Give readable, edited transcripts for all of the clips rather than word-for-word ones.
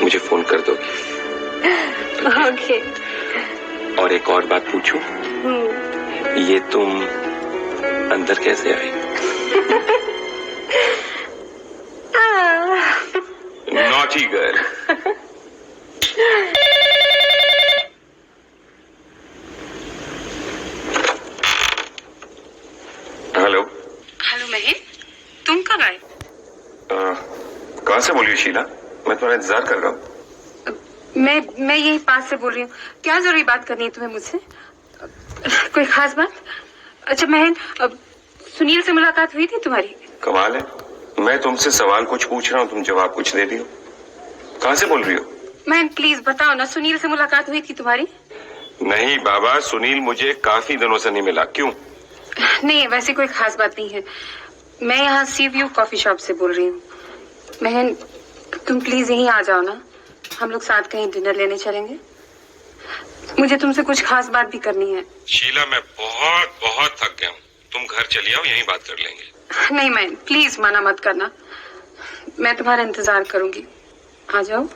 मुझे फोन कर दोगी? ओके। और एक और बात पूछूं? ये तुम अंदर कैसे आई? Naughty girl. Hello. Hello Mahesh, तुम कब आए? कहाँ से बोल रही हो शीला? मैं तुम्हारा इंतजार कर रहा हूँ। मैं यही पास से बोल रही हूँ। क्या जरूरी बात करनी है तुम्हें मुझसे? कोई खास बात? अच्छा महेश, अब सुनील से मुलाकात हुई थी तुम्हारी? कमाल है, मैं तुमसे सवाल कुछ पूछ रहा हूँ, तुम जवाब कुछ दे रही हो। कहाँ से बोल रही हो? महेश प्लीज बताओ ना, सुनील से मुलाकात हुई थी तुम्हारी? नहीं बाबा, सुनील मुझे काफी दिनों से नहीं मिला। क्यों? नहीं वैसी कोई खास बात नहीं है। मैं यहाँ सी व्यू कॉफी शॉप से बोल रही हूँ। महन तुम प्लीज यहीं आ जाओ ना, हम लोग साथ कहीं डिनर लेने चलेंगे। मुझे तुमसे कुछ खास बात भी करनी है। शीला मैं बहुत बहुत थक गया हूँ, तुम घर चली आओ, यहीं बात कर लेंगे। नहीं महन प्लीज मना मत करना, मैं तुम्हारा इंतजार करूंगी। आ जाओ,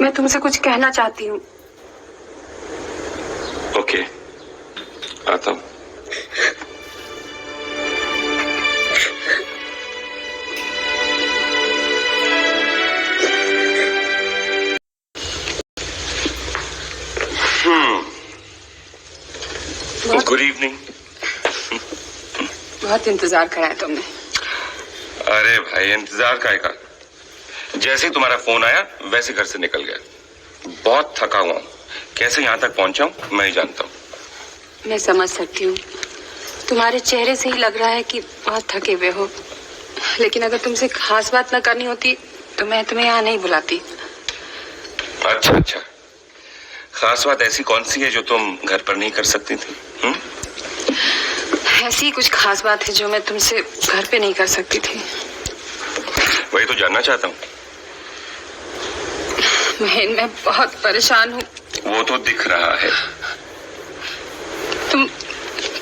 मैं तुमसे कुछ कहना चाहती हूँ। ओके, आता हूँ। Good evening. बहुत इंतजार कराया तुमने। अरे भाई इंतजार काहे का? जैसे ही तुम्हारा फोन आया वैसे घर से निकल गया। बहुत थका हुआ हूँ, कैसे यहाँ तक पहुँचा हूँ मैं ही जानता हूँ। मैं समझ सकती हूँ, तुम्हारे चेहरे से ही लग रहा है कि बहुत थके हुए हो। लेकिन अगर तुमसे खास बात न करनी होती तो मैं तुम्हें यहाँ नहीं बुलाती। अच्छा अच्छा, खास बात ऐसी कौन सी है जो तुम घर पर नहीं कर सकती थी? ऐसी ही कुछ खास बात है जो मैं तुमसे घर पे नहीं कर सकती थी। वही तो जानना चाहता हूँ। मैं बहुत परेशान हूँ। वो तो दिख रहा है। तुम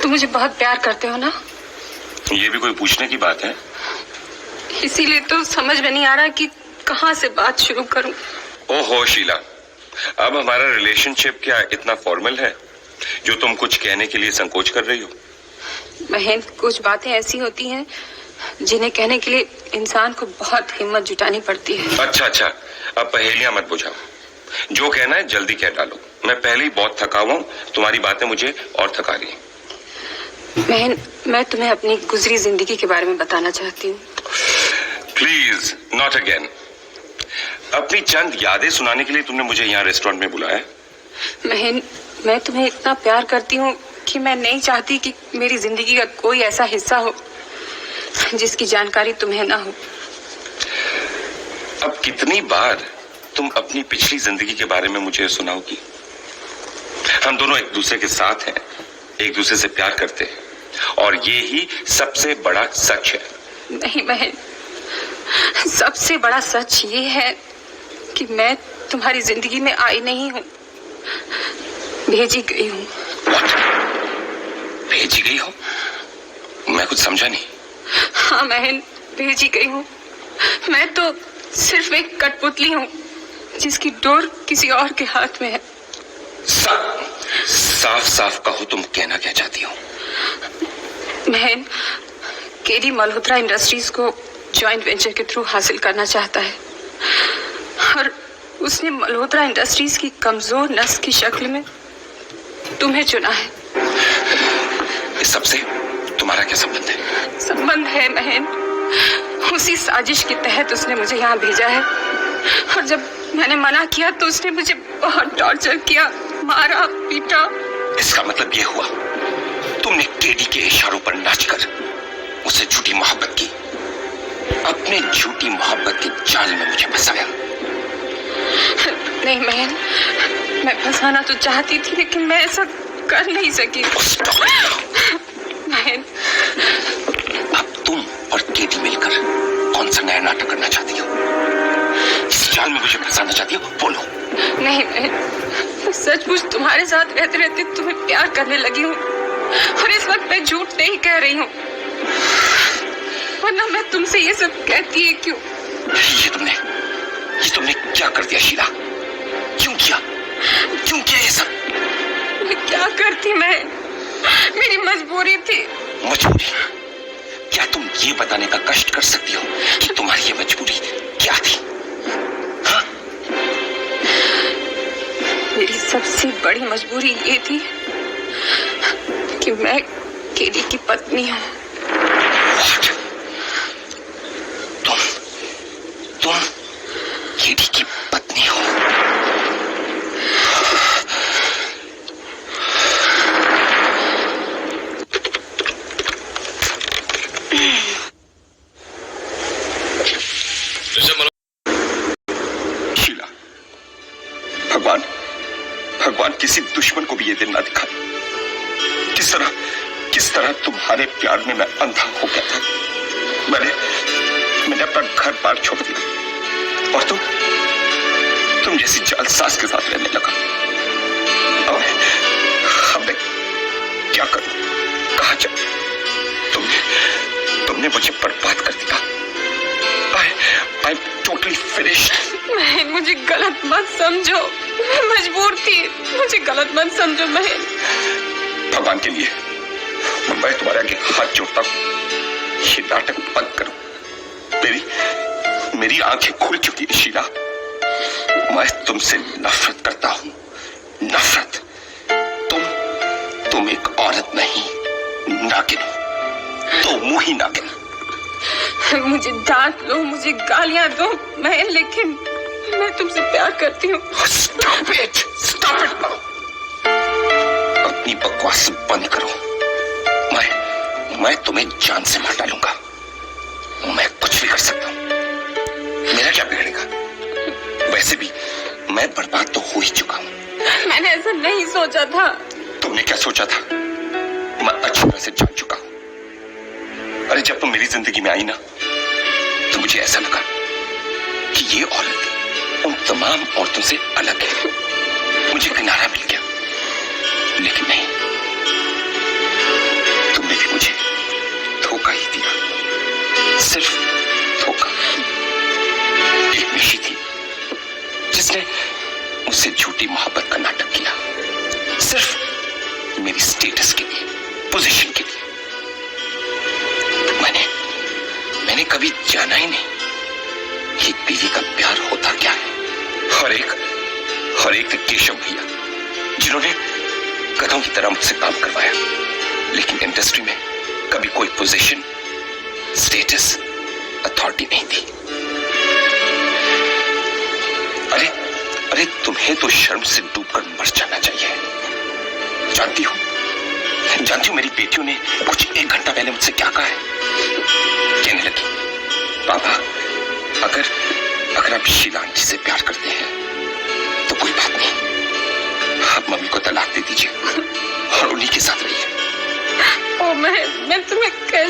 मुझे बहुत प्यार करते हो ना? ये भी कोई पूछने की बात है? इसीलिए तो समझ में नहीं आ रहा कि कहाँ से बात शुरू करूं। ओहो शीला, अब हमारा रिलेशनशिप क्या इतना फॉर्मल है जो तुम कुछ कहने के लिए संकोच कर रही हो? बहन कुछ बातें ऐसी होती हैं जिन्हें कहने के लिए इंसान को बहुत हिम्मत जुटानी पड़ती है। अच्छा अच्छा, अब पहेलियां मत बुझाओ, जो कहना है जल्दी कह डालो। मैं पहले ही बहुत थका हुआ हूँ, तुम्हारी बातें मुझे और थका रही हैं। बहन मैं तुम्हें अपनी गुजरी जिंदगी के बारे में बताना चाहती हूँ। Please not again. अपनी चंद यादें सुनाने के लिए तुमने मुझे यहाँ रेस्टोरेंट में बुलाया? बहन मैं तुम्हें इतना प्यार करती हूँ कि मैं नहीं चाहती कि मेरी जिंदगी का कोई ऐसा हिस्सा हो जिसकी जानकारी तुम्हें ना हो। अब कितनी बार तुम अपनी पिछली जिंदगी के बारे में मुझे सुनाओगी? हम दोनों एक दूसरे के साथ हैं, एक दूसरे से प्यार करते हैं और ये ही सबसे बड़ा सच है। नहीं बहन, सबसे बड़ा सच ये है कि मैं तुम्हारी जिंदगी में आई नहीं हूँ, भेजी गई हूँ। भेजी गई हो? मैं कुछ समझा नहीं। हाँ बहन भेजी गई हूँ। मैं तो सिर्फ एक कठपुतली हूँ जिसकी डोर किसी और के हाथ में है। साफ साफ कहो, तुम कहना क्या चाहती हो? बहन केडी मल्होत्रा इंडस्ट्रीज को जॉइंट वेंचर के थ्रू हासिल करना चाहता है और उसने मल्होत्रा इंडस्ट्रीज की कमजोर नस की शक्ल में तुम्हें चुना है। इस सबसे तुम्हारा क्या संबंध है? संबंध है बहन, उसी साजिश के तहत उसने मुझे यहाँ भेजा है और जब मैंने मना किया तो उसने मुझे बहुत टॉर्चर किया, मारा पीटा। इसका मतलब ये हुआ तुमने केडी के इशारों पर नाचकर उससे झूठी मोहब्बत की, अपने झूठी मोहब्बत के जाल में मुझे फंसाया। नहीं बहन, मैं फंसाना तो चाहती थी लेकिन मैं ऐसा कर नहीं सकी। बहन अब तुम और केडी मिलकर कौन सा नया नाटक करना चाहती हो? इस जाल में मुझे फंसाना चाहती हो? बोलो। नहीं बहन, सचमुच तुम्हारे साथ रहते रहते तुम्हें प्यार करने लगी हूँ और इस वक्त मैं झूठ नहीं कह रही हूँ, वरना मैं तुमसे ये सब कहती है क्यों? ये तुमने कर दिया शीला? क्यों किया ये सब? मैं क्या करती मैं? मेरी मजबूरी थी। मजबूरी? क्या तुम ये बताने का कष्ट कर सकती हो कि तुम्हारी ये मजबूरी क्या थी? हाँ? मेरी सबसे बड़ी मजबूरी ये थी कि मैं केडी की पत्नी हूँ। तुम केडी की पत्नी हो? शीला, भगवान किसी दुश्मन को भी ये दिन ना दिखाए। किस तरह तुम्हारे प्यार में मैं अंधा हो गया था। मैंने अपना घर बार छोड़ दिया और तुम जैसी जालसाज के साथ रहने लगा। अब मैं क्या करूं? कहां जाऊं? तुमने मुझे बर्बाद कर दिया। I'm totally finished. मुझे गलत मत समझो, मैं मजबूर थी। मुझे गलत मत समझो महेन। भगवान के लिए मैं तुम्हारे आगे हाथ जोड़ता हूँ, ये नाटक बंद करो। मेरी आंखें खुल चुकी है शीला। मैं तुमसे नफरत करता हूँ, नफरत। तुम एक औरत नहीं, नागिन हो। तो मुंह ही नागिन। मुझे डांट लो, मुझे गालियां दो महेन, लेकिन मैं तुमसे प्यार करती हूँ। Stop it now. अपनी बकवास बंद करो। मैं तुम्हें जान से मार डालूंगा। मैं कुछ भी कर सकता हूँ, मेरा क्या बिगड़ेगा? वैसे भी मैं बर्बाद तो हो ही चुका हूँ। मैंने ऐसा नहीं सोचा था। तुमने क्या सोचा था? मैं अच्छी तरह से जान चुका हूँ। अरे जब तुम मेरी जिंदगी में आई ना, तो मुझे ऐसा लगा कि ये औरत उन तमाम औरतों से अलग है। मुझे किनारा मिल गया, लेकिन नहीं, तुमने भी मुझे धोखा ही दिया, सिर्फ धोखा। एक मिशी थी जिसने मुझसे झूठी मोहब्बत का नाटक किया, सिर्फ मेरी स्टेटस के लिए, पोजीशन के लिए। मैंने कभी जाना ही नहीं कि बीवी का प्यार होता क्या है। हर एक केशव भैया, जिन्होंने गधों की तरह मुझसे काम करवाया, लेकिन इंडस्ट्री में कभी कोई पोजीशन, स्टेटस, अथॉरिटी नहीं थी। अरे तुम्हें तो शर्म से डूबकर मर जाना चाहिए। जानती हो मेरी बेटियों ने कुछ 1 घंटा पहले मुझसे क्या कहा है? कहने लगी, पापा अगर आप शीला आंटी से प्यार करते हैं तो कोई बात नहीं, आप मम्मी को तलाक दे दीजिए और उन्हीं के साथ रहिए। मैं तुम्हें कैसे